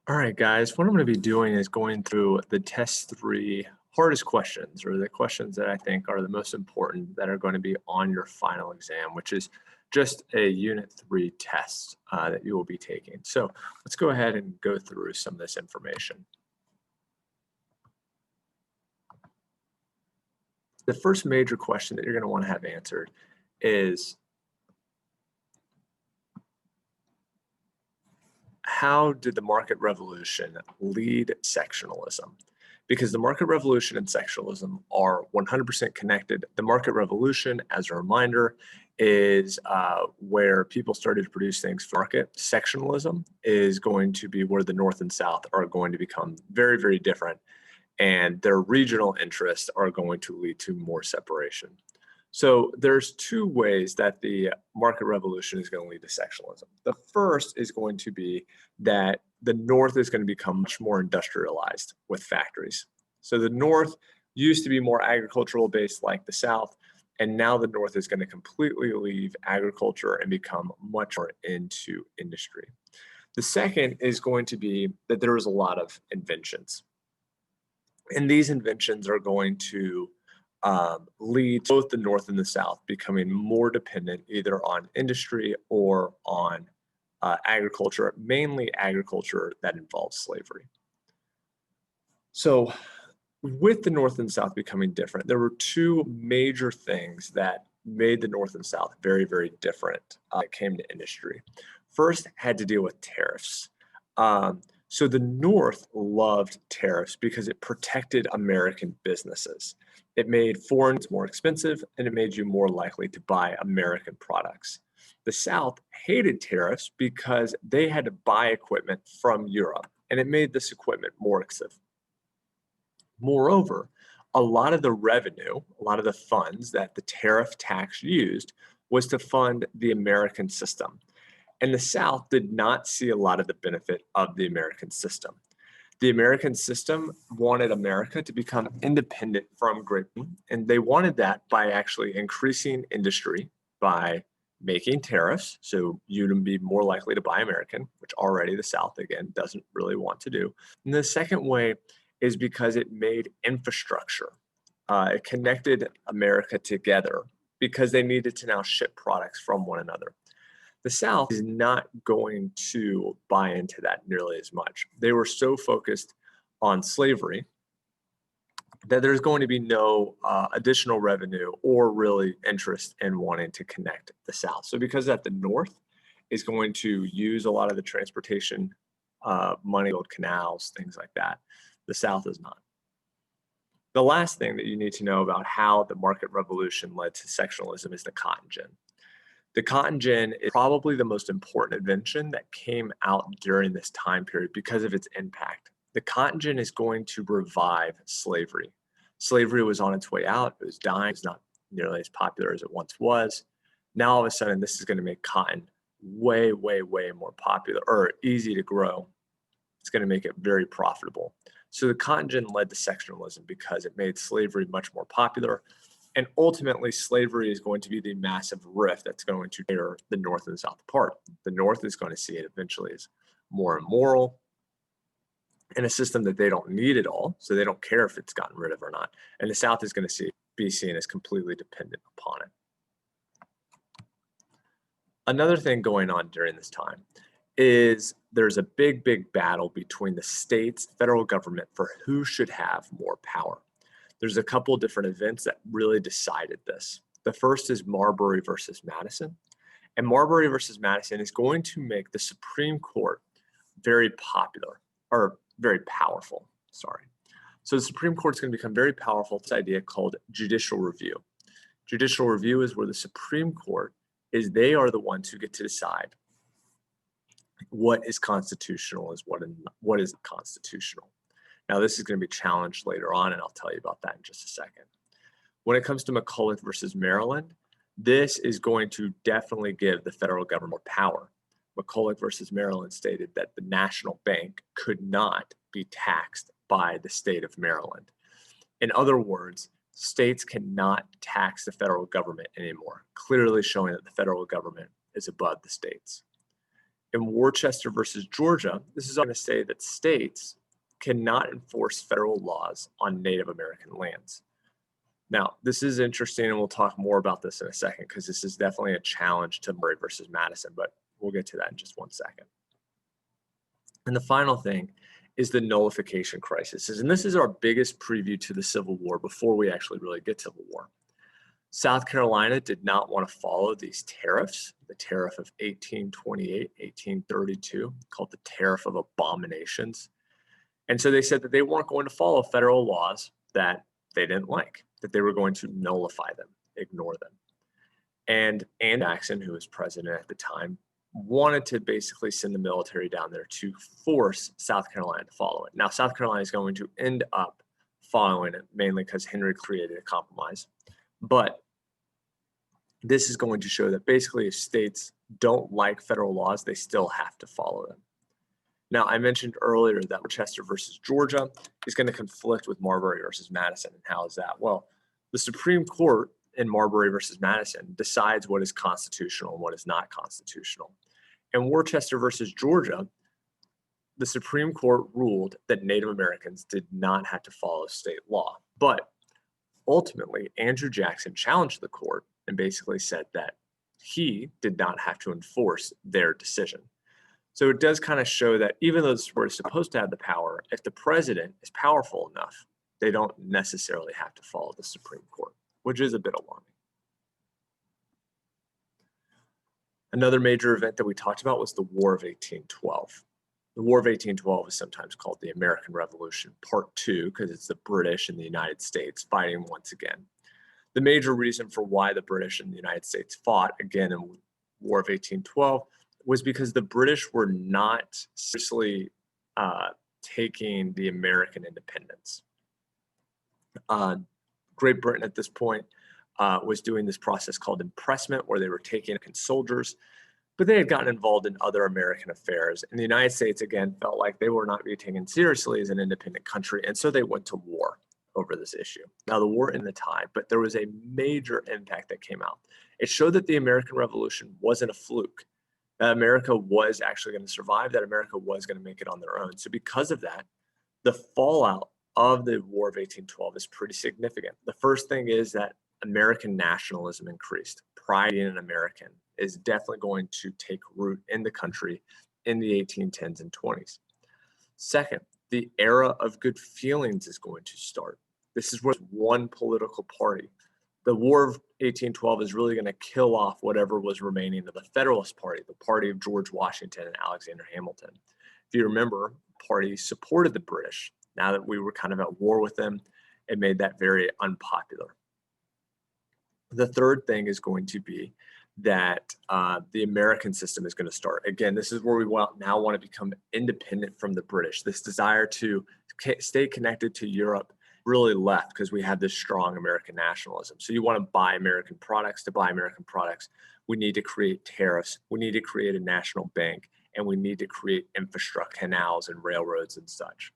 All right, guys, what I'm going to be doing is going through the test three hardest questions, or the questions that I think are the most important that are going to be on your final exam, which is just a unit 3 test that you will be taking. So let's go ahead and go through some of this information. The first major question that you're going to want to have answered is, how did the market revolution lead sectionalism? Because the market revolution and sectionalism are 100% connected. The market revolution, as a reminder, is where people started to produce things for market. Sectionalism is going to be where the North and South are going to become very, very different, and their regional interests are going to lead to more separation. So there's two ways that the market revolution is going to lead to sectionalism. The first is going to be that the North is going to become much more industrialized with factories. So the North used to be more agricultural based like the South, and now the North is going to completely leave agriculture and become much more into industry. The second is going to be that there is a lot of inventions. And these inventions are going to lead both the North and the South becoming more dependent either on industry or on agriculture, mainly agriculture that involves slavery. So with the North and South becoming different, there were two major things that made the North and South very, very different when it came to industry. First had to deal with tariffs. So the North loved tariffs because it protected American businesses. It made foreigners more expensive, and it made you more likely to buy American products. The South hated tariffs because they had to buy equipment from Europe, and it made this equipment more expensive. Moreover, a lot of the revenue, a lot of the funds that the tariff tax used was to fund the American system. And the South did not see a lot of the benefit of the American system. The American system wanted America to become independent from Great Britain, and they wanted that by actually increasing industry, by making tariffs, so you'd be more likely to buy American, which already the South, again, doesn't really want to do. And the second way is because it made infrastructure. It connected America together because they needed to now ship products from one another. The South is not going to buy into that nearly as much. They were so focused on slavery that there's going to be no additional revenue or really interest in wanting to connect the South. So because that the North is going to use a lot of the transportation money, build canals, things like that, the South is not. The last thing that you need to know about how the market revolution led to sectionalism is the cotton gin. The cotton gin is probably the most important invention that came out during this time period because of its impact. The cotton gin is going to revive slavery. Slavery was on its way out, it was dying, it's not nearly as popular as it once was. Now all of a sudden, this is going to make cotton way, way, way more popular or easy to grow. It's going to make it very profitable. So the cotton gin led to sectionalism because it made slavery much more popular. And ultimately, slavery is going to be the massive rift that's going to tear the North and the South apart. The North is going to see it eventually as more immoral and a system that they don't need at all, so they don't care if it's gotten rid of or not. And the South is going to be seen as completely dependent upon it. Another thing going on during this time is there's a big, big battle between the states, federal government for who should have more power. There's a couple of different events that really decided this. The first is Marbury versus Madison. And Marbury versus Madison is going to make the Supreme Court very popular, or very powerful, sorry. So the Supreme Court is going to become very powerful. This idea called judicial review. Judicial review is where the Supreme Court they are the ones who get to decide what is constitutional, what is constitutional. Now, this is going to be challenged later on, and I'll tell you about that in just a second. When it comes to McCulloch versus Maryland, this is going to definitely give the federal government more power. McCulloch versus Maryland stated that the national bank could not be taxed by the state of Maryland. In other words, states cannot tax the federal government anymore, clearly showing that the federal government is above the states. In Worcester versus Georgia, this is going to say that states cannot enforce federal laws on Native American lands. Now, this is interesting, and we'll talk more about this in a second because this is definitely a challenge to Murray versus Madison, but we'll get to that in just one second. And the final thing is the nullification crisis. And this is our biggest preview to the Civil War before we actually really get to the war. South Carolina did not want to follow these tariffs, the tariff of 1828, 1832, called the Tariff of Abominations. And so they said that they weren't going to follow federal laws that they didn't like, that they were going to nullify them, ignore them. And Andrew Jackson, who was president at the time, wanted to basically send the military down there to force South Carolina to follow it. Now, South Carolina is going to end up following it, mainly because Henry created a compromise. But this is going to show that basically if states don't like federal laws, they still have to follow them. Now, I mentioned earlier that Worcester versus Georgia is going to conflict with Marbury versus Madison. And how is that? Well, the Supreme Court in Marbury versus Madison decides what is constitutional and what is not constitutional. In Worcester versus Georgia, the Supreme Court ruled that Native Americans did not have to follow state law. But ultimately, Andrew Jackson challenged the court and basically said that he did not have to enforce their decision. So it does kind of show that even though we're supposed to have the power, if the president is powerful enough, they don't necessarily have to follow the Supreme Court, which is a bit alarming. Another major event that we talked about was the War of 1812. The War of 1812 is sometimes called the American Revolution Part 2 because it's the British and the United States fighting once again. The major reason for why the British and the United States fought again in War of 1812 was because the British were not seriously taking the American independence. Great Britain at this point was doing this process called impressment, where they were taking soldiers, but they had gotten involved in other American affairs. And the United States, again, felt like they were not being taken seriously as an independent country, and so they went to war over this issue. Now, the war in the tide, but there was a major impact that came out. It showed that the American Revolution wasn't a fluke, that America was actually going to survive, that America was going to make it on their own. So because of that, the fallout of the War of 1812 is pretty significant. The first thing is that American nationalism increased. Pride in an American is definitely going to take root in the country in the 1810s and 20s. Second, the era of good feelings is going to start. This is where one political party. The War of 1812 is really going to kill off whatever was remaining of the Federalist Party, the party of George Washington and Alexander Hamilton. If you remember, the party supported the British. Now that we were kind of at war with them, it made that very unpopular. The third thing is going to be that the American system is going to start. Again, this is where we now want to become independent from the British. This desire to stay connected to Europe really left because we had this strong American nationalism. So you want to buy American products. To buy American products, we need to create tariffs. We need to create a national bank, and we need to create infrastructure, canals and railroads and such.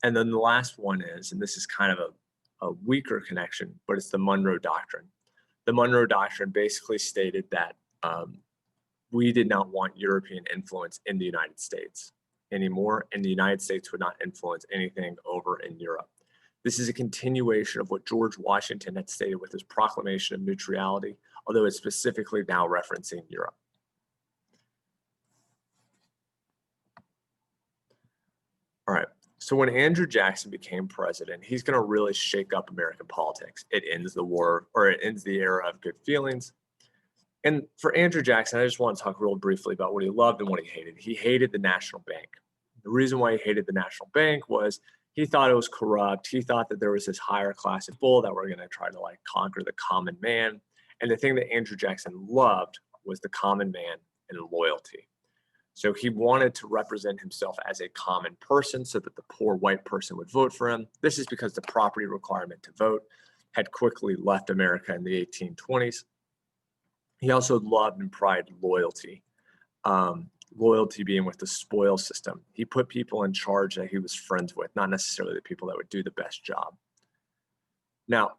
And then the last one is, and this is kind of a weaker connection, but it's the Monroe Doctrine. The Monroe Doctrine basically stated that we did not want European influence in the United States anymore, and the United States would not influence anything over in Europe. This is a continuation of what George Washington had stated with his proclamation of neutrality, although it's specifically now referencing Europe. All right. So when Andrew Jackson became president, he's going to really shake up American politics. It ends the war, or it ends the era of good feelings. And for Andrew Jackson, I just want to talk real briefly about what he loved and what he hated. He hated the National Bank. The reason why he hated the National Bank was he thought it was corrupt. He thought that there was this higher class of people that were going to try to conquer the common man. And the thing that Andrew Jackson loved was the common man and loyalty. So he wanted to represent himself as a common person so that the poor white person would vote for him. This is because the property requirement to vote had quickly left America in the 1820s. He also loved and prided loyalty, loyalty being with the spoil system. He put people in charge that he was friends with, not necessarily the people that would do the best job. Now,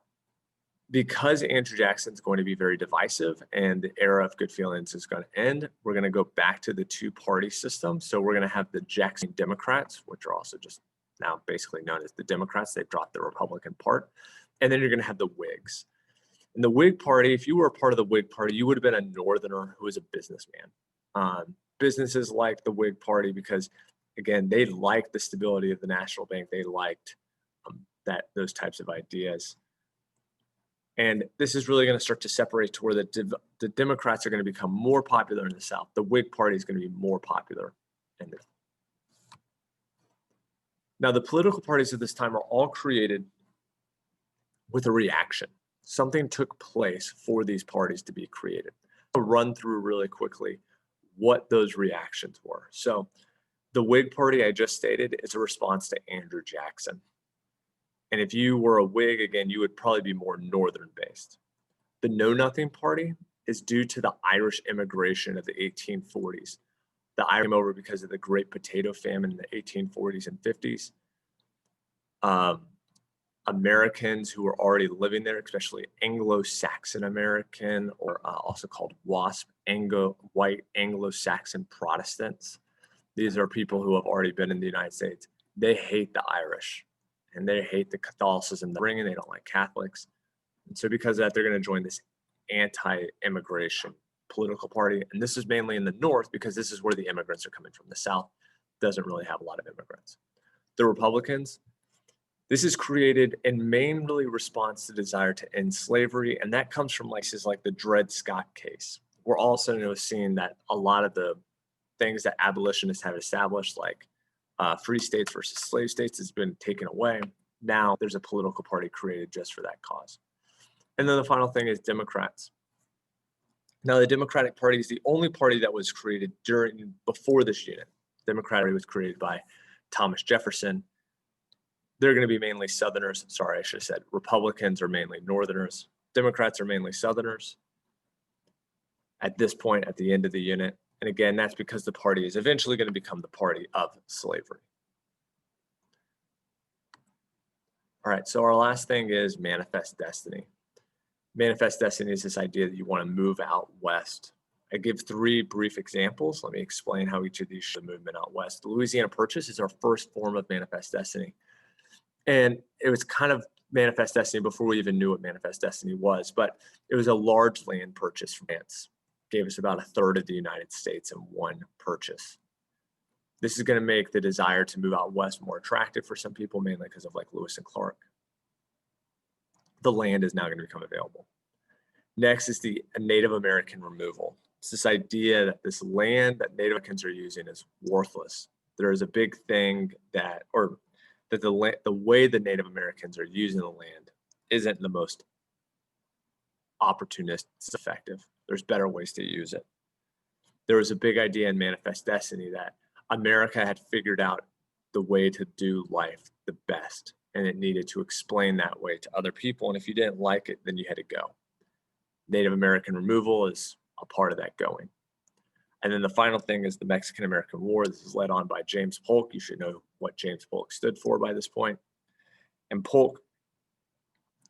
because Andrew Jackson's going to be very divisive and the era of good feelings is going to end, we're going to go back to the two-party system. So we're going to have the Jackson Democrats, which are also just now basically known as the Democrats. They've dropped the Republican part. And then you're going to have the Whigs. And the Whig Party, if you were a part of the Whig Party, you would have been a Northerner who was a businessman. Businesses liked the Whig Party because, again, they liked the stability of the national bank. They liked those types of ideas. And this is really going to start to separate to where the Democrats are going to become more popular in the South. The Whig Party is going to be more popular in the North. Now, the political parties of this time are all created with a reaction. Something took place for these parties to be created. I'll run through really quickly what those reactions were. So the Whig Party I just stated is a response to Andrew Jackson. And if you were a Whig, again, you would probably be more Northern based. The Know Nothing Party is due to the Irish immigration of the 1840s. The Irish came over because of the Great Potato Famine in the 1840s and 50s. Americans who were already living there, especially Anglo-Saxon American, or also called WASP, white Anglo-Saxon Protestants. These are people who have already been in the United States. They hate the Irish, and they hate the Catholicism they're bringing. They don't like Catholics. And so because of that, they're going to join this anti-immigration political party. And this is mainly in the North because this is where the immigrants are coming from. The South doesn't really have a lot of immigrants. The Republicans, this is created in mainly response to desire to end slavery, and that comes from like the Dred Scott case. We're also seeing that a lot of the things that abolitionists have established, like free states versus slave states, has been taken away. Now there's a political party created just for that cause. And then the final thing is Democrats. Now the Democratic Party is the only party that was created before this unit. Democratic Party was created by Thomas Jefferson. They're going to be mainly Southerners. Sorry, I should have said Republicans are mainly Northerners. Democrats are mainly Southerners at this point at the end of the unit. And again, that's because the party is eventually going to become the party of slavery. All right, so our last thing is manifest destiny. Manifest destiny is this idea that you want to move out west. I give 3 brief examples. Let me explain how each of these show the movement out west. The Louisiana Purchase is our first form of manifest destiny. And it was kind of manifest destiny before we even knew what manifest destiny was, but it was a large land purchase from France. Gave us about 1/3 of the United States in one purchase. This is going to make the desire to move out west more attractive for some people, mainly because of like Lewis and Clark. The land is now going to become available. Next is the Native American removal. It's this idea that this land that Native Americans are using is worthless. There is a big thing that the way the Native Americans are using the land isn't the most opportunistic, effective. There's better ways to use it. There was a big idea in Manifest Destiny that America had figured out the way to do life the best, and it needed to explain that way to other people. And if you didn't like it, then you had to go. Native American removal is a part of that going. And then the final thing is the Mexican-American War. This is led on by James Polk. You should know what James Polk stood for by this point. And Polk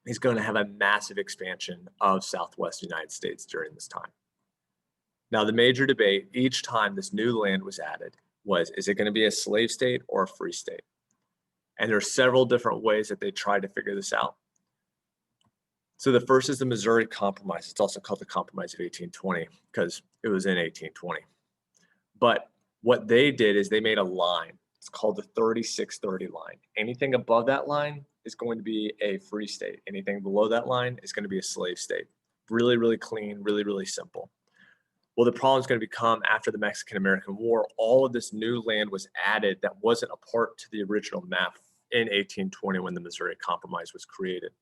is going to have a massive expansion of Southwest United States during this time. Now, the major debate each time this new land was added was, is it going to be a slave state or a free state? And there are several different ways that they tried to figure this out. So the first is the Missouri Compromise. It's also called the Compromise of 1820 because it was in 1820. But what they did is they made a line. It's called the 3630 line. Anything above that line is going to be a free state. Anything below that line is going to be a slave state. Really, really clean, really, really simple. Well, the problem is going to become after the Mexican-American War, all of this new land was added that wasn't a part to the original map in 1820 when the Missouri Compromise was created.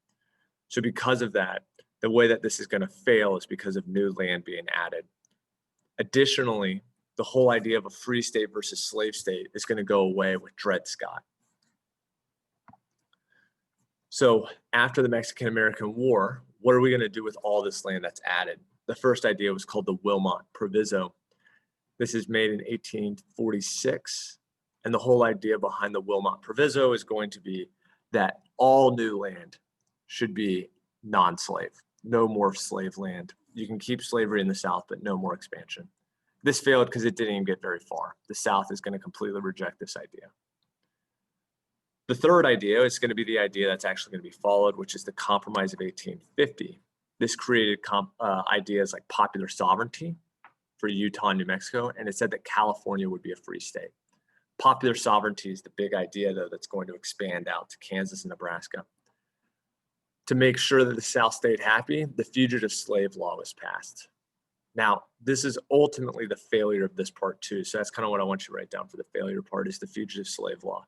So because of that, the way that this is going to fail is because of new land being added. Additionally, the whole idea of a free state versus slave state is going to go away with Dred Scott. So after the Mexican-American War, what are we going to do with all this land that's added? The first idea was called the Wilmot Proviso. This is made in 1846. And the whole idea behind the Wilmot Proviso is going to be that all new land should be non-slave, no more slave land. You can keep slavery in the South, but no more expansion. This failed because it didn't even get very far. The South is going to completely reject this idea. The third idea is going to be the idea that's actually going to be followed, which is the Compromise of 1850. This created ideas like popular sovereignty for Utah and New Mexico, and it said that California would be a free state. Popular sovereignty is the big idea, though, that's going to expand out to Kansas and Nebraska. To make sure that the South stayed happy, the fugitive slave law was passed. Now, this is ultimately the failure of this part too. So that's kind of what I want you to write down for the failure part, is the fugitive slave law.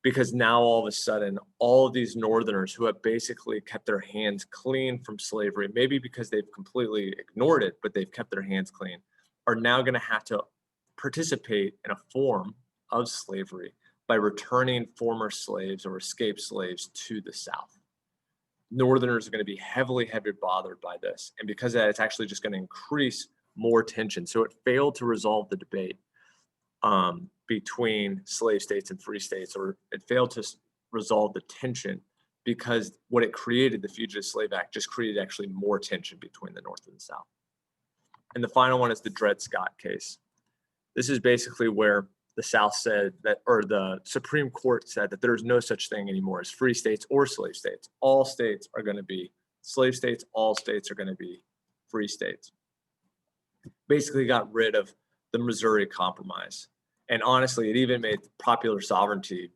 Because now all of a sudden, all of these Northerners who have basically kept their hands clean from slavery, maybe because they've completely ignored it, but they've kept their hands clean, are now going to have to participate in a form of slavery by returning former slaves or escaped slaves to the South. Northerners are going to be heavily bothered by this. And because of that, it's actually just going to increase more tension. So it failed to resolve the debate between slave states and free states, or it failed to resolve the tension, because what it created, the Fugitive Slave Act, just created actually more tension between the North and the South. And the final one is the Dred Scott case. This is basically where the South said that, or the Supreme Court said that there's no such thing anymore as free states or slave states. All states are going to be slave states. All states are going to be free states. Basically got rid of the Missouri Compromise. And honestly, it even made popular sovereignty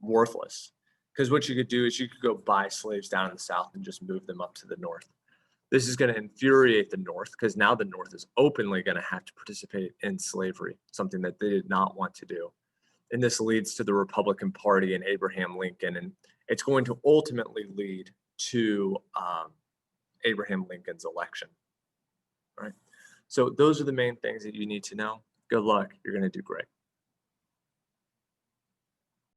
worthless, because what you could do is you could go buy slaves down in the South and just move them up to the North. This is going to infuriate the North, because now the North is openly going to have to participate in slavery, something that they did not want to do. And this leads to the Republican Party and Abraham Lincoln, and it's going to ultimately lead to Abraham Lincoln's election. Right? So those are the main things that you need to know. Good luck. You're going to do great.